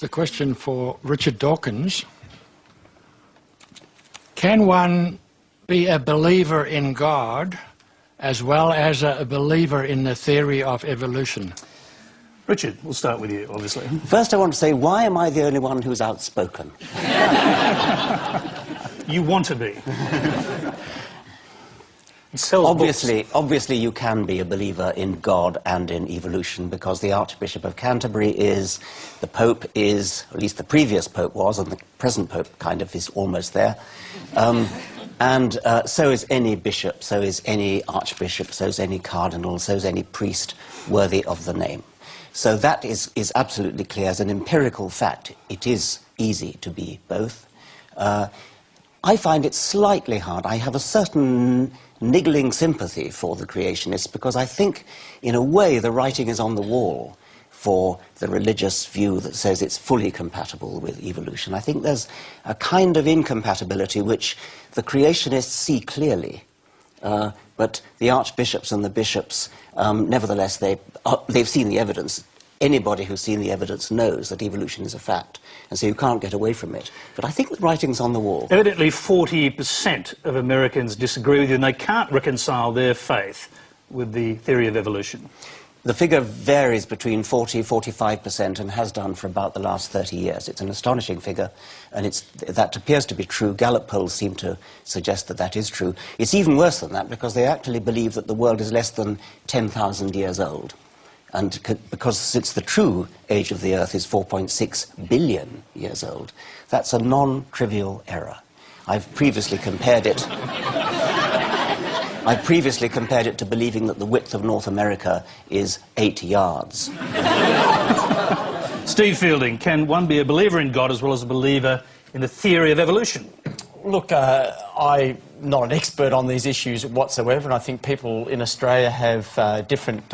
The question for Richard Dawkins. Can one be a believer in God as well as a believer in the theory of evolution? Richard, we'll start with you, obviously. First, I want to say, why am I the only one who's outspoken? You want to be. Obviously, you can be a believer in God and in evolution, because the Archbishop of Canterbury is, the Pope is, at least the previous Pope was, and the present Pope kind of is almost there. So is any bishop, so is any archbishop, so is any cardinal, so is any priest worthy of the name. So that is absolutely clear. As an empirical fact, it is easy to be both. I find it slightly hard. I have a certain niggling sympathy for the creationists, because I think, in a way, the writing is on the wall for the religious view that says it's fully compatible with evolution. I think there's a kind of incompatibility which the creationists see clearly, but the archbishops and the bishops, nevertheless, they've seen the evidence. Anybody who's seen the evidence knows that evolution is a fact, and so you can't get away from it. But I think the writing's on the wall. Evidently 40% of Americans disagree with you, and they can't reconcile their faith with the theory of evolution. The figure varies between 40–45% and has done for about the last 30 years. It's an astonishing figure, and that appears to be true. Gallup polls seem to suggest that that is true. It's even worse than that, because they actually believe that the world is less than 10,000 years old. And because since the true age of the Earth is 4.6 billion years old, that's a non-trivial error. I've previously compared it to believing that the width of North America is 8 yards. Steve Fielding, can one be a believer in God as well as a believer in the theory of evolution? Look, I'm not an expert on these issues whatsoever, and I think people in Australia have different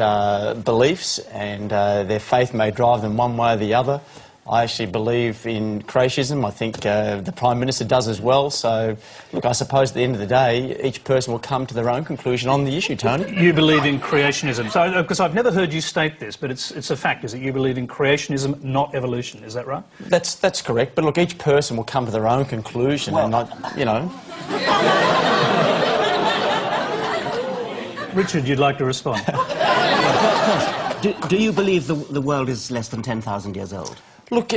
beliefs, and their faith may drive them one way or the other. I actually believe in creationism. I think the Prime Minister does as well. So, look, I suppose at the end of the day, each person will come to their own conclusion on the issue, Tony. You believe in creationism. So, because I've never heard you state this, but it's a fact, is that you believe in creationism, not evolution. Is that right? That's correct. But look, each person will come to their own conclusion, well, and not, you know. Richard, you'd like to respond? Do you believe the world is less than 10,000 years old? Look,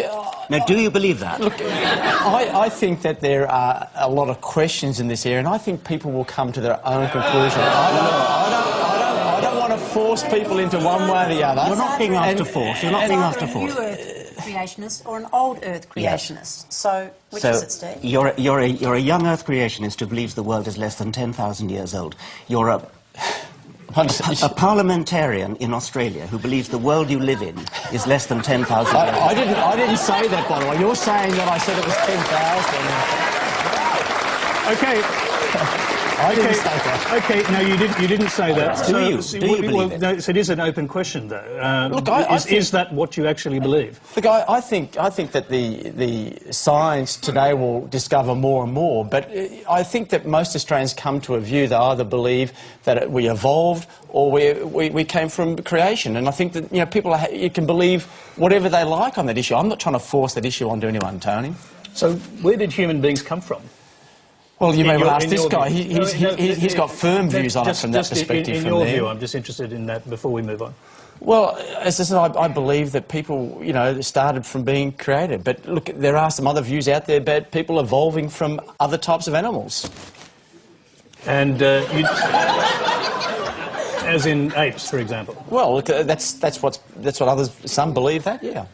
now, do you believe that? Look, I think that there are a lot of questions in this area, and I think people will come to their own conclusion. I don't want to force people into one way or the other. You're not being asked to force. You're not being asked to force. Are you a new Earth creationist or an old Earth creationist? Yes. So, which is it, Steve? You're a young Earth creationist who believes the world is less than 10,000 years old. You're a parliamentarian in Australia who believes the world you live in is less than 10,000 years old. I didn't say that, by the way. You're saying that I said it was 10,000. Okay. I didn't say that. Okay, no, you didn't say that. Do you believe it? No, so it is an open question, though. Look, is that what you actually believe? Look, I think that the science today will discover more and more, but I think that most Australians come to a view they either believe that we evolved or we came from creation, and I think that, you know, people you can believe whatever they like on that issue. I'm not trying to force that issue onto anyone, Tony. So where did human beings come from? Well, you may well ask this guy. He's got firm views on it from that perspective. In your view, I'm just interested in that before we move on. Well, as I said, I believe that people, you know, started from being created. But look, there are some other views out there about people evolving from other types of animals. And as in apes, for example. Well, look, that's what some believe that, yeah.